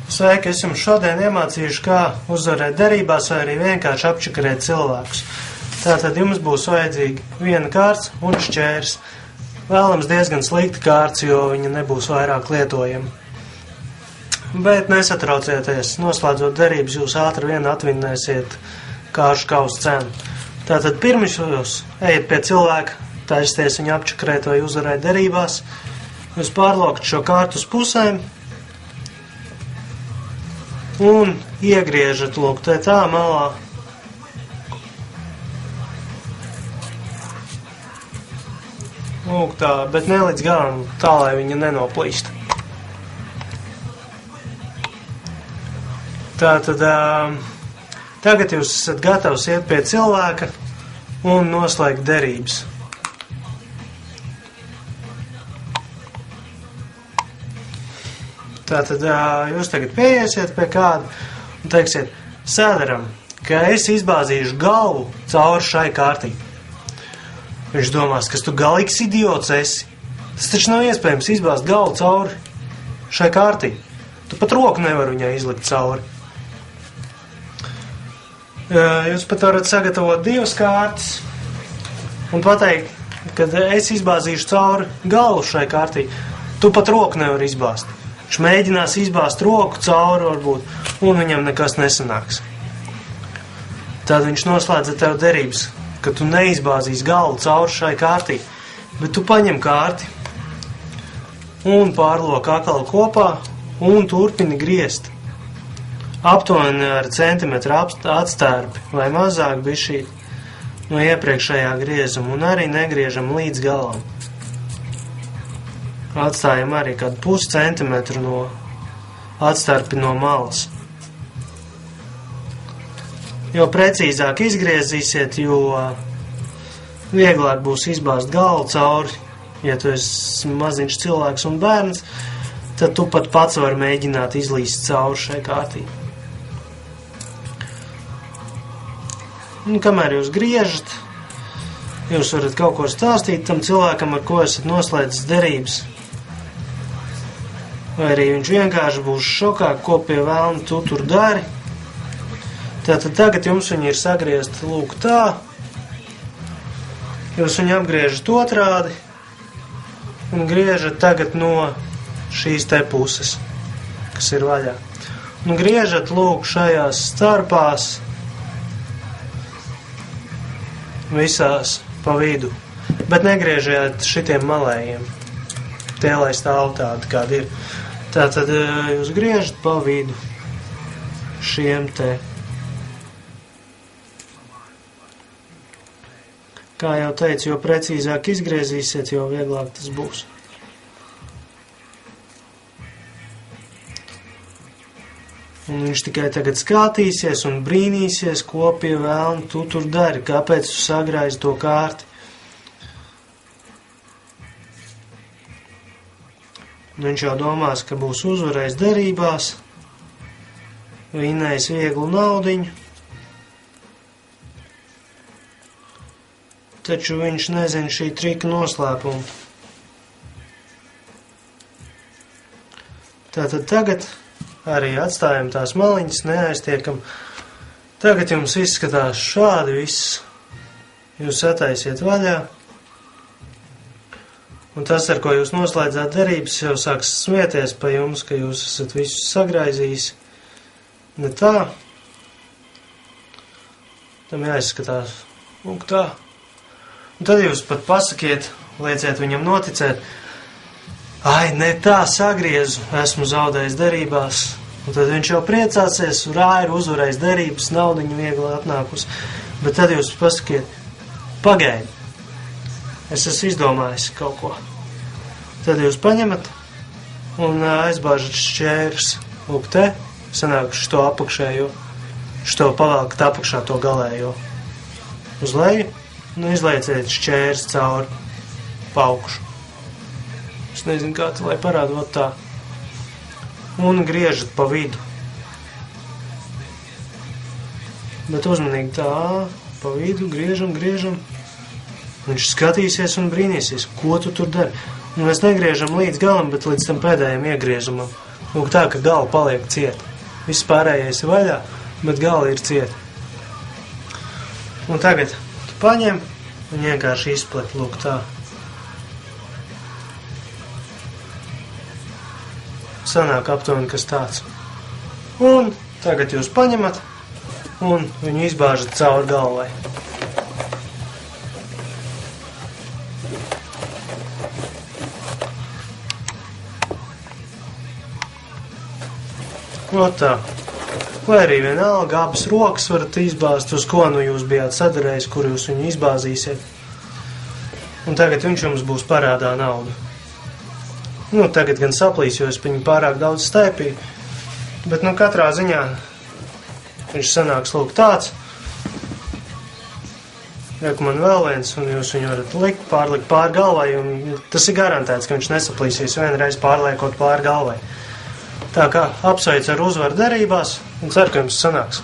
Sveiki, es jums šodien iemācīšu, kā uzvarēt derībās vai arī vienkārši apčakarēt cilvēkus. Tātad jums būs vajadzīgi viena kārts un šķērs. Vēlams diezgan slikta kārts, jo viņa nebūs vairāk lietojama. Bet nesatraucieties, noslēdzot derības, jūs ātri vien atvinnēsiet kāršu kausu cenu. Tātad pirms jūs ejat pie cilvēka, taisties viņu apčakarēt vai uzvarēt derībās, jūs pārlokat šo kārtu uz pusēm un iegriežat, lūk, tā malā. Lūk tā, bet ne līdz galam, tā, lai viņa nenoplīst. Tātad, tagad jūs esat gatavs iet pie cilvēka un noslēgt derības. Tātad jūs tagad pieiesiet pie kāda un teiksiet, Sēderam, ka es izbāzīšu galvu cauri šai kārtī. Viņš domās, kas tu galīgs idiots esi. Tas taču nav iespējams izbāzt galvu cauri šai kārtī. Tu pat roku nevar viņai izlikt cauri. Jūs pat varat sagatavot divas kārtas un pateikt, kad es izbāzīšu cauri galvu šai kārtī. Tu pat roku nevar izbāzt. Viņš mēģinās izbāzt roku cauri varbūt, un viņam nekas nesanāks. Tad viņš noslēdza tev derības, ka tu neizbāzīsi galvu cauri šai kārtī, bet tu paņem kārti un pārlok akali kopā un turpini griezt. Aptuveni ar centimetru atstērpi vai mazāk bišķīt no iepriekšējā griezuma un arī negriežam līdz galam. Atstājam arī kādu puscentimetru no atstērpi no malas. Jo precīzāk izgriezīsiet, jo vieglāk būs izbāzt galvu cauri. Ja tu esi maziņš cilvēks un bērns, tad tu pat pats vari mēģināt izlīst cauri šai kārtī. Un kamēr jūs griežat, jūs varat kaut ko stāstīt tam cilvēkam, ar ko esat noslēdzis derības. Vai arī viņš vienkārši būs šokā, ko pie velna tu tur dari. Tātad tagad jums viņi ir sagriezti lūk tā. Jūs viņu apgriežat otrādi un griežat tagad no šīs te puses, kas ir vaļā. Un griežat lūk šajās starpās visās pa vidu, bet negriežiet šitiem malējiem. Tie, lai stāv tādi, kādi ir. Tātad jūs griežat pa vidu šiem te. Kā jau teicu, jo precīzāk izgriezīsiet, jo vieglāk tas būs. Un viņš tikai tagad skatīsies un brīnīsies, ko pie velna tu tur dari, kāpēc tu sagraizi to kārti. Un viņš jau domās, ka būs uzvarējis derībās, vinējis vieglu naudiņu, taču viņš nezina šī trika noslēpumu. Tātad tagad arī atstājam tās maliņas, neaiztiekam. Tagad jums izskatās šādi viss. Jūs sataisiet vaļā. Un tas, ar ko jūs noslēdzāt derības, jau sāks smieties pa jums, ka jūs esat visus sagraizījis. Ne tā. Tam jāizskatās. Un tā. Un tad jūs pat pasakiet, lieciet viņam noticēt. Ai, ne tā sagriezu, esmu zaudējis derībās. Un tad viņš jau priecāsies, ir uzvarējis derības, naudiņu viegli atnākusi. Bet tad jūs pasakiet, pagaidi, es esmu izdomājis kaut ko. Tad jūs paņemat un aizbāžat šķērs. Lūk te, sanāk šito apakšējo, šito pavelkat apakšā to galējo. Uz leju, un izlieciet šķērs cauri paukšu. Es nezinu, kā tā, lai parādot tā. Un griežat pa vidu. Bet uzmanīgi tā, pa vidu, griežam. Viņš skatīsies un brīnīsies, ko tu tur dari. Un mēs negriežam līdz galam, bet līdz tam pēdējiem iegriezumam. Lūk tā, ka gala paliek cieta. Viss pārējais ir vaļā, bet gala ir cieta. Un tagad tu paņem un vienkārši izplet, lūk tā. Sanāk aptuveni, kas tāds. Un tagad jūs paņemat un viņu izbāžat cauri galvai. No tā. Vai arī vienalga, abas rokas varat izbāzt, uz ko nu jūs bijāt sadarējis, kur jūs viņu izbāzīsiet. Un tagad viņš jums būs parādā naudu. Nu, tagad gan saplīs, jo es viņu pārāk daudz staipīju. Bet, nu, katrā ziņā viņš sanāks lūk tāds. Reku man vēl viens, un jūs viņu varat pārlikt pār galvai, un tas ir garantēts, ka viņš nesaplīsīs vienreiz pārliekot pār galvai. Tā kā apsveicu ar uzvaru derībās un ceru, ka jums sanāks.